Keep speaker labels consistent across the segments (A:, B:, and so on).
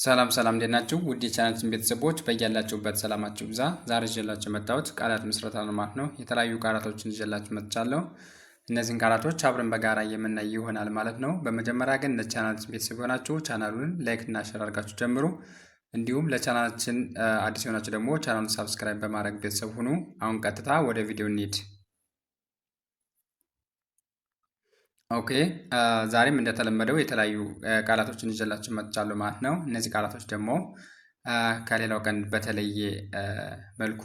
A: ሰላም ሰላም እንዴት ናችሁ? ውድ የቻናላችን ቤተሰቦች በያላችሁበት ሰላማችሁ ይብዛ። ዛሬ ይዤላችሁ የመጣሁት ቃላት ምስረታ ነው ማለት ነው። የተለያዩ ቃላቶችን ይዤላችሁ መጥቻለሁ። እነዚህን ቃላቶች አብረን በጋራ የምናይ ይሆናል ማለት ነው። በመጀመሪያ ግን ለቻናላችን ቤተሰብ የሆናችሁ ቻናሉን ላይክ እና ሼር አድርጋችሁ ጀምሩ። እንዲሁም ለቻናላችን አዲስ የሆናችሁ ደግሞ ቻናሉን ሳብስክራይብ በማድረግ ቤተሰብ ሁኑ። አሁን ቀጥታ ወደ ቪዲዮ እንሂድ። ኦኬ ዛሬም እንደተለመደው የተለያዩ ቃላቶችን ይዤላችሁ መጥቻለሁ ማለት ነው። እነዚህ ቃላቶች ደግሞ ከሌላው ቀን በተለየ መልኩ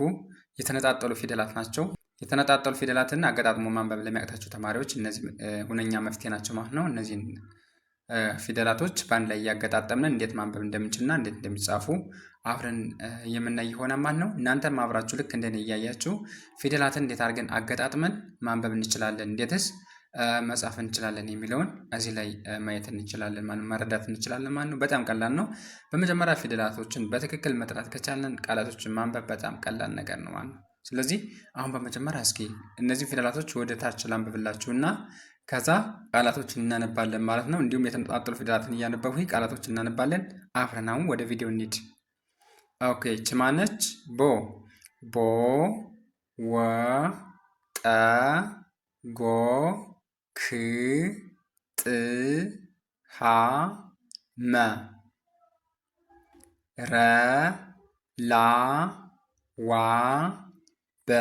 A: የተነጣጠሉ ፊደላት ናቸው። የተነጣጠሉ ፊደላትን አገጣጥሞ ማንበብ ለሚያቅታቸው ተማሪዎች እነዚህ ሁነኛ መፍትሄ ናቸው ማለት ነው። እነዚህን ፊደላቶች በአንድ ላይ እያገጣጠምን እንዴት ማንበብ እንደምንችልና እንዴት እንደሚጻፉ አብረን የምናይ ይሆናል ማለት ነው። እናንተም አብራችሁ ልክ እንደኔ እያያችሁ ፊደላትን እንዴት አድርገን አገጣጥመን ማንበብ እንችላለን፣ እንዴትስ መጻፍ እንችላለን የሚለውን እዚህ ላይ ማየት እንችላለን ማለት መረዳት እንችላለን ማለት ነው። በጣም ቀላል ነው። በመጀመሪያ ፊደላቶችን በትክክል መጥራት ከቻለን ቃላቶችን ማንበብ በጣም ቀላል ነገር ነው ማለት ነው። ስለዚህ አሁን በመጀመሪያ እስኪ እነዚህ ፊደላቶች ወደ ታች ላንብብላችሁና ከዛ ቃላቶችን እናነባለን ማለት ነው። እንዲሁም የተነጣጠሉ ፊደላትን እያነበብኩኝ ቃላቶችን እናነባለን። አብረን አሁን ወደ ቪዲዮ እንሂድ። ኦኬ ይቺ ማነች? ቦ ቦ ወ ጠ ጎ ክ ጥ ሃ መ ረ ላ ዋ በ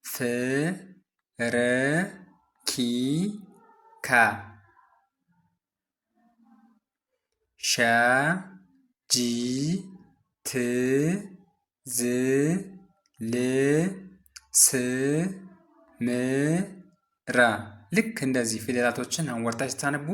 A: ፍ ር ኪ ከ ሸ ጂ ት ዝ ል ስ ም ረ ልክ እንደዚህ ፊደላቶችን አሁን ወርታች ስታነቡ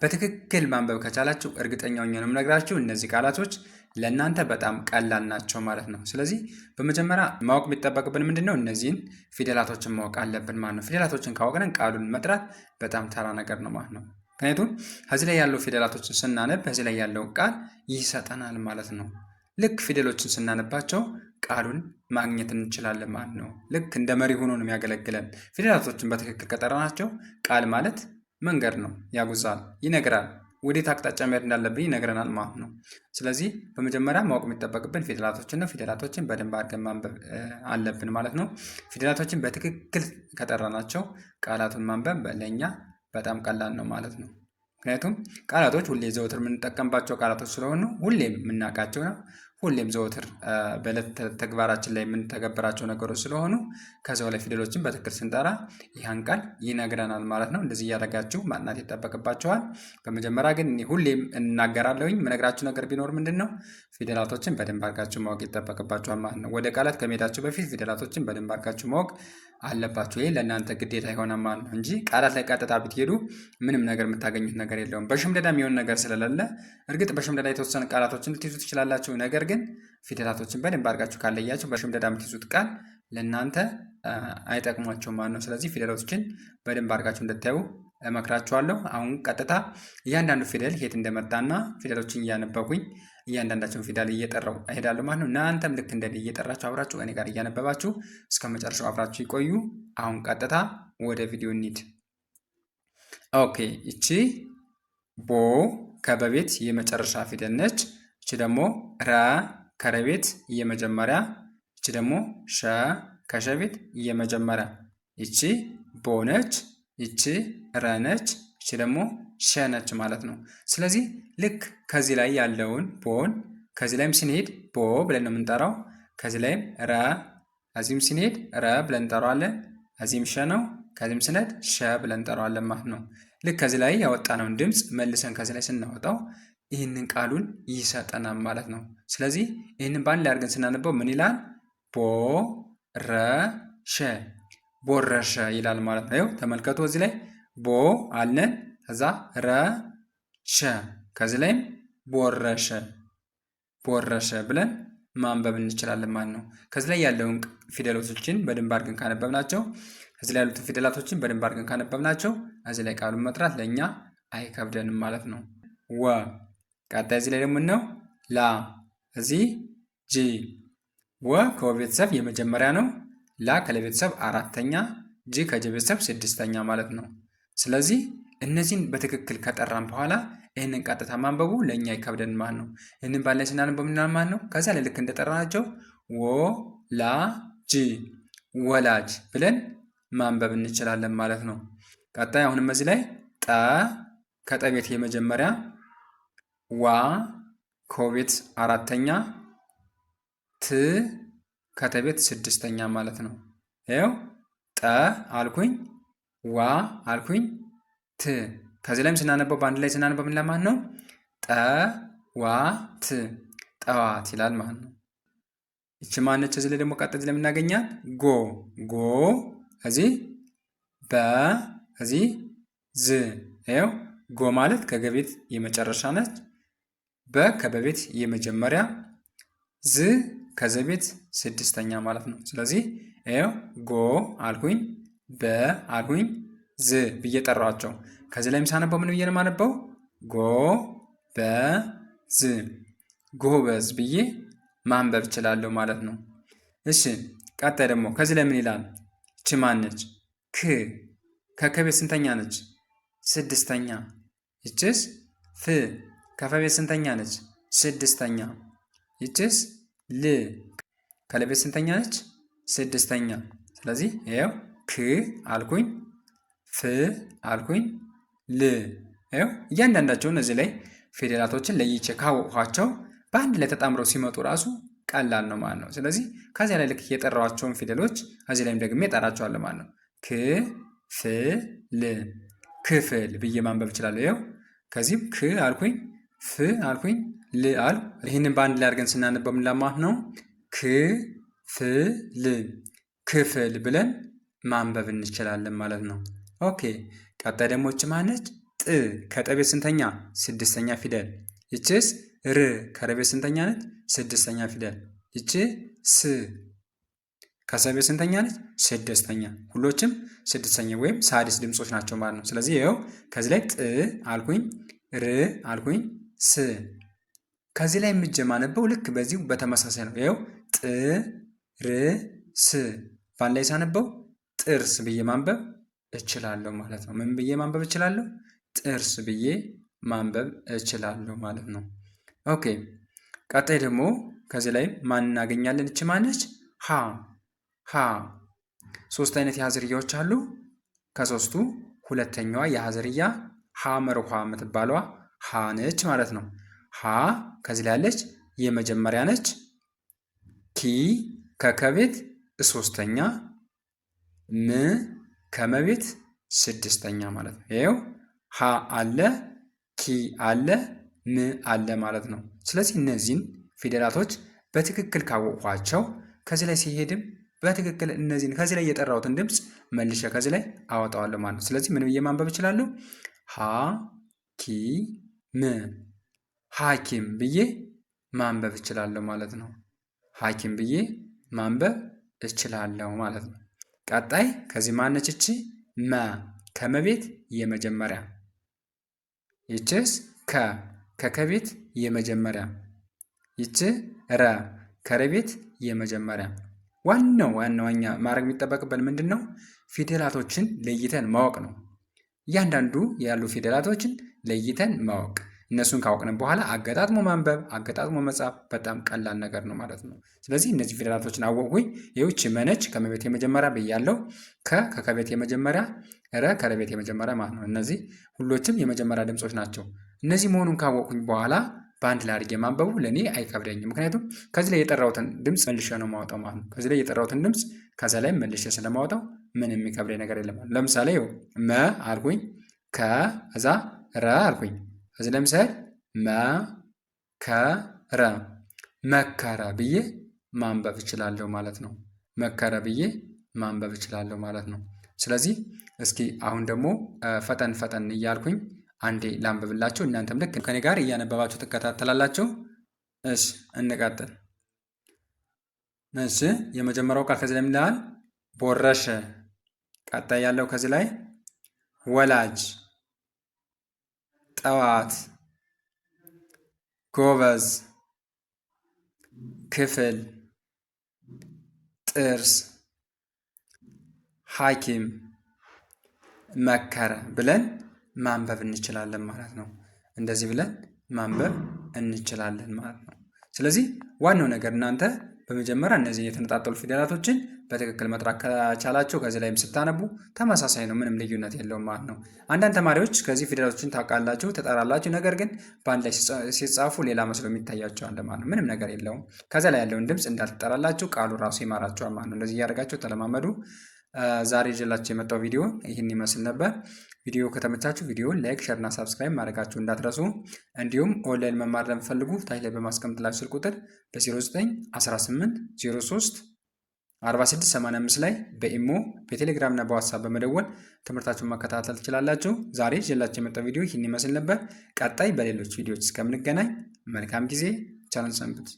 A: በትክክል ማንበብ ከቻላችሁ እርግጠኛ ሆኜ ነው የምነግራችሁ እነዚህ ቃላቶች ለእናንተ በጣም ቀላል ናቸው ማለት ነው። ስለዚህ በመጀመሪያ ማወቅ የሚጠበቅብን ምንድነው? እነዚህን ፊደላቶችን ማወቅ አለብን ማለት ነው። ፊደላቶችን ካወቅን ቃሉን መጥራት በጣም ተራ ነገር ነው ማለት ነው። ምክንያቱም ከዚህ ላይ ያለው ፊደላቶችን ስናነብ ከዚህ ላይ ያለው ቃል ይሰጠናል ማለት ነው። ልክ ፊደሎችን ስናነባቸው ቃሉን ማግኘት እንችላለን ማለት ነው። ልክ እንደ መሪ ሆኖ ነው የሚያገለግለን። ፊደላቶችን በትክክል ከጠራናቸው ቃል ማለት መንገድ ነው፣ ያጉዛል፣ ይነግራል፣ ወዴት አቅጣጫ መሄድ እንዳለብን ይነግረናል ማለት ነው። ስለዚህ በመጀመሪያ ማወቅ የሚጠበቅብን ፊደላቶችን ነው። ፊደላቶችን በደንብ አድርገን ማንበብ አለብን ማለት ነው። ፊደላቶችን በትክክል ከጠራናቸው ቃላቱን ማንበብ ለእኛ በጣም ቀላል ነው ማለት ነው። ምክንያቱም ቃላቶች ሁሌ ዘወትር የምንጠቀምባቸው ቃላቶች ስለሆኑ ሁሌም የምናውቃቸው ነው። ሁሌም ዘወትር በዕለት ተግባራችን ላይ የምንተገብራቸው ነገሮች ስለሆኑ ከዛው ላይ ፊደሎችን በትክክል ስንጠራ ይህን ቃል ይነግረናል ማለት ነው። እንደዚህ እያደረጋችሁ ማጥናት ይጠበቅባቸዋል። በመጀመሪያ ግን ሁሌም እናገራለሁኝ የምነግራችሁ ነገር ቢኖር ምንድን ነው? ፊደላቶችን በደንብ አድርጋችሁ ማወቅ ይጠበቅባቸዋል ማለት ነው። ወደ ቃላት ከመሄዳችሁ በፊት ፊደላቶችን በደንብ አድርጋችሁ ማወቅ አለባችሁ። ይሄ ለእናንተ ግዴታ ይሆናል ማለት ነው እንጂ ቃላት ላይ ቀጥታ ብትሄዱ ምንም ነገር የምታገኙት ነገር የለውም። በሽምደዳ የሚሆን ነገር ስለሌለ እርግጥ በሽምደዳ የተወሰነ ቃላቶችን ልትይዙ ትችላላችሁ። ነገር ግን ፊደላቶችን በደንብ አድርጋችሁ ካለያችሁ በሽምደዳ የምትይዙት ቃል ለእናንተ አይጠቅሟቸውም ማለት ነው። ስለዚህ ፊደላቶችን በደንብ አድርጋችሁ እንድታዩ እመክራችኋለሁ። አሁን ቀጥታ እያንዳንዱ ፊደል የት እንደመጣና ፊደሎችን እያነበብኩኝ እያንዳንዳቸውን ፊደል እየጠራው እሄዳለሁ ማለት ነው። እናንተም ልክ እንደ እየጠራችሁ አብራችሁ እኔ ጋር እያነበባችሁ እስከ መጨረሻው አብራችሁ ይቆዩ። አሁን ቀጥታ ወደ ቪዲዮ እንሂድ። ኦኬ ይቺ ቦ ከበቤት የመጨረሻ ፊደል ነች። ይቺ ደግሞ ረ ከረቤት የመጀመሪያ፣ ይቺ ደግሞ ሸ ከሸቤት የመጀመሪያ። ይቺ ቦ ነች፣ ይቺ ረ ነች፣ ይቺ ደግሞ ሸ ነች ማለት ነው። ስለዚህ ልክ ከዚህ ላይ ያለውን ቦን ከዚህ ላይም ስንሄድ ቦ ብለን ነው የምንጠራው። ከዚህ ላይም ረ፣ ከዚህም ስንሄድ ረ ብለን እንጠራዋለን። ከዚህም ሸ ነው፣ ከዚህም ስንሄድ ሸ ብለን እንጠራዋለን ማለት ነው። ልክ ከዚህ ላይ ያወጣነውን ድምፅ መልሰን ከዚህ ላይ ስናወጣው ይህንን ቃሉን ይሰጠናል ማለት ነው። ስለዚህ ይህንን በአንድ ላይ አድርገን ስናነበው ምን ይላል? ቦ ረ ሸ ቦረሸ ይላል ማለት ነው። ተመልከቱ እዚህ ላይ ቦ አለን፣ ከዛ ረ ሸ፣ ከዚህ ላይም ቦረሸ ቦረሸ ብለን ማንበብ እንችላለን ማለት ነው። ከዚህ ላይ ያለውን ፊደላቶችን በደንብ አድርገን ካነበብናቸው ከዚህ ላይ ያሉትን ፊደላቶችን በደንብ አድርገን ካነበብናቸው እዚህ ላይ ቃሉን መጥራት ለእኛ አይከብደንም ማለት ነው። ወ ቀጣይ እዚህ ላይ ደግሞ ነው ላ፣ እዚህ ጂ። ወ ከወ ቤተሰብ የመጀመሪያ ነው። ላ ከለ ቤተሰብ አራተኛ፣ ጂ ከጀ ቤተሰብ ስድስተኛ ማለት ነው። ስለዚህ እነዚህን በትክክል ከጠራን በኋላ ይህንን ቀጥታ ማንበቡ ለእኛ ይከብደን ማለት ነው። ይህንን ባንድ ላይ ስናነበው ምናል ማለት ነው። ከዚያ ላይ ልክ እንደጠራናቸው ወላጅ ወላጅ ብለን ማንበብ እንችላለን ማለት ነው። ቀጣይ አሁንም እዚህ ላይ ጠ ከጠቤት የመጀመሪያ፣ ዋ ከቤት አራተኛ፣ ት ከተቤት ስድስተኛ ማለት ነው። ይኸው ጠ አልኩኝ፣ ዋ አልኩኝ፣ ት ከዚህ ላይም ስናነበው በአንድ ላይ ስናነበው ምን ለማለት ነው? ጠዋት ጠዋት ይላል ማለት ነው። ይቺ ማነች? እዚህ ላይ ደግሞ ቀጥ እዚህ ላይ የምናገኛት ጎ ጎ እዚህ በ እዚህ ዝ ይኸው ጎ ማለት ከገቤት የመጨረሻ ነች። በ ከበቤት የመጀመሪያ፣ ዝ ከዘቤት ስድስተኛ ማለት ነው። ስለዚህ ይኸው ጎ አልኩኝ፣ በ አልኩኝ፣ ዝ ብዬ ጠራኋቸው። ከዚህ ላይም ሳነበው ምን ብዬ ነው የማነበው? ጎ በ ዝ ጎበዝ ብዬ ማንበብ እችላለሁ ማለት ነው። እሺ ቀጣይ ደግሞ ከዚህ ላይ ምን ይላል? ይቺ ማነች? ክ ከከቤት ስንተኛ ነች? ስድስተኛ። ይችስ ፍ ከፈቤት ስንተኛ ነች? ስድስተኛ። ይችስ ል ከለቤት ስንተኛ ነች? ስድስተኛ። ስለዚህ ይኸው ክ አልኩኝ፣ ፍ አልኩኝ፣ ል ይኸው እያንዳንዳቸው እነዚህ ላይ ፊደላቶችን ለይቼ ካወቅኋቸው በአንድ ላይ ተጣምረው ሲመጡ ራሱ ቀላል ነው ማለት ነው። ስለዚህ ከዚያ ላይ ልክ የጠራኋቸውን ፊደሎች እዚህ ላይም ደግሜ እጠራቸዋለሁ ማለት ነው። ክ ፍ ል ክፍል ብዬ ማንበብ እችላለሁ። ይኸው ከዚህም ክ አልኩኝ፣ ፍ አልኩኝ፣ ል አልኩ። ይህንን በአንድ ላይ አድርገን ስናነበው ምን ማለት ነው? ክ ፍ ል ክፍል ብለን ማንበብ እንችላለን ማለት ነው። ኦኬ ቀጣይ ደግሞ ይቺ ማነች? ጥ ከጠቤት ስንተኛ? ስድስተኛ ፊደል። ይችስ ር ከረቤት ስንተኛ ነች? ስድስተኛ ፊደል። ይቺ ስ ከሰቤት ስንተኛ ነች? ስድስተኛ። ሁሎችም ስድስተኛ ወይም ሳድስ ድምጾች ናቸው ማለት ነው። ስለዚህ ይኸው ከዚህ ላይ ጥ አልኩኝ፣ ር አልኩኝ፣ ስ ከዚህ ላይ የምጀማነበው ልክ በዚሁ በተመሳሳይ ነው። ይኸው ጥ ር ስ ባንድ ላይ ሳነበው ጥርስ ብዬ ማንበብ እችላለሁ ማለት ነው። ምን ብዬ ማንበብ እችላለሁ? ጥርስ ብዬ ማንበብ እችላለሁ ማለት ነው። ኦኬ ቀጣይ ደግሞ ከዚህ ላይ ማን እናገኛለን? እች ማነች? ሀ ሀ ሶስት አይነት የሀ ዝርያዎች አሉ። ከሶስቱ ሁለተኛዋ የሀ ዝርያ ሐመርኋ የምትባሏ ሀ ነች ማለት ነው። ሀ ከዚህ ላይ ያለች የመጀመሪያ ነች። ኪ ከከቤት ሶስተኛ፣ ም ከመቤት ስድስተኛ ማለት ነው። ይኸው ሀ አለ፣ ኪ አለ፣ ም አለ ማለት ነው። ስለዚህ እነዚህን ፊደላቶች በትክክል ካወቅኋቸው ከዚህ ላይ ሲሄድም በትክክል እነዚህን ከዚህ ላይ የጠራሁትን ድምፅ መልሼ ከዚህ ላይ አወጣዋለሁ ማለት ነው። ስለዚህ ምን ብዬ ማንበብ እችላለሁ? ሀ ኪ ም ሐኪም ብዬ ማንበብ እችላለሁ ማለት ነው። ሐኪም ብዬ ማንበብ እችላለሁ ማለት ነው። ቀጣይ ከዚህ ማነች? እቺ መ ከመቤት የመጀመሪያ። ይችስ ከከቤት የመጀመሪያ። ይች ረ ከረቤት የመጀመሪያ። ዋናው ዋናኛ ማድረግ የሚጠበቅብን ምንድን ነው? ፊደላቶችን ለይተን ማወቅ ነው። እያንዳንዱ ያሉ ፊደላቶችን ለይተን ማወቅ። እነሱን ካወቅን በኋላ አገጣጥሞ ማንበብ፣ አገጣጥሞ መጻፍ በጣም ቀላል ነገር ነው ማለት ነው። ስለዚህ እነዚህ ፊደላቶችን አወቅሁኝ። ይህች መነች ከመቤት የመጀመሪያ ብያለሁ። ከከቤት የመጀመሪያ፣ ረ ከረቤት የመጀመሪያ ማለት ነው። እነዚህ ሁሎችም የመጀመሪያ ድምጾች ናቸው። እነዚህ መሆኑን ካወቅሁኝ በኋላ በአንድ ላይ አድርጌ ማንበቡ ለእኔ አይከብደኝም። ምክንያቱም ከዚህ ላይ የጠራሁትን ድምፅ መልሼ ነው ማውጣው ማለት ነው። ከዚህ ላይ የጠራሁትን ድምፅ ከዛ ላይ መልሼ ስለማውጣው ምንም የሚከብደኝ ነገር የለም። ለምሳሌ መ አልኩኝ፣ ከዛ ረ አልኩኝ። ከዚህ ለምሳሌ መከረ መከረ ብዬ ማንበብ እችላለሁ ማለት ነው። መከረ ብዬ ማንበብ እችላለሁ ማለት ነው። ስለዚህ እስኪ አሁን ደግሞ ፈጠን ፈጠን እያልኩኝ አንዴ ላንብብላችሁ። እናንተም ልክ ከኔ ጋር እያነበባችሁ ትከታተላላችሁ። እሺ እንቀጥል። እሺ የመጀመሪያው ቃል ከዚህ ላይ ምን ይላል? ቦረሸ። ቀጣይ ያለው ከዚህ ላይ ወላጅ፣ ጠዋት፣ ጎበዝ፣ ክፍል፣ ጥርስ፣ ሐኪም፣ መከረ ብለን ማንበብ እንችላለን ማለት ነው። እንደዚህ ብለን ማንበብ እንችላለን ማለት ነው። ስለዚህ ዋናው ነገር እናንተ በመጀመሪያ እነዚህ የተነጣጠሉ ፊደላቶችን በትክክል መጥራት ከቻላችሁ ከዚህ ላይም ስታነቡ ተመሳሳይ ነው፣ ምንም ልዩነት የለውም ማለት ነው። አንዳንድ ተማሪዎች ከዚህ ፊደላቶችን ታውቃላችሁ፣ ትጠራላችሁ፣ ነገር ግን በአንድ ላይ ሲጻፉ ሌላ መስሎ የሚታያቸዋል ማለት ነው። ምንም ነገር የለውም። ከዚያ ላይ ያለውን ድምፅ እንዳልትጠራላችሁ ቃሉ ራሱ ይማራቸዋል ማለት ነው። እንደዚህ እያደረጋችሁ ተለማመዱ። ዛሬ ይዤላችሁ የመጣው ቪዲዮ ይህን ይመስል ነበር። ቪዲዮ ከተመቻችሁ ቪዲዮን ላይክ፣ ሸር እና ሳብስክራይብ ማድረጋችሁ እንዳትረሱ። እንዲሁም ኦንላይን መማር ለምፈልጉ ታች ላይ በማስቀምጥላችሁ ስልክ ቁጥር በ0918 03 4685 ላይ በኢሞ በቴሌግራም እና በዋትሳፕ በመደወል ትምህርታችሁን መከታተል ትችላላችሁ። ዛሬ ይዤላችሁ የመጣው ቪዲዮ ይህን ይመስል ነበር። ቀጣይ በሌሎች ቪዲዮዎች እስከምንገናኝ መልካም ጊዜ። ቻናል ሰንብት።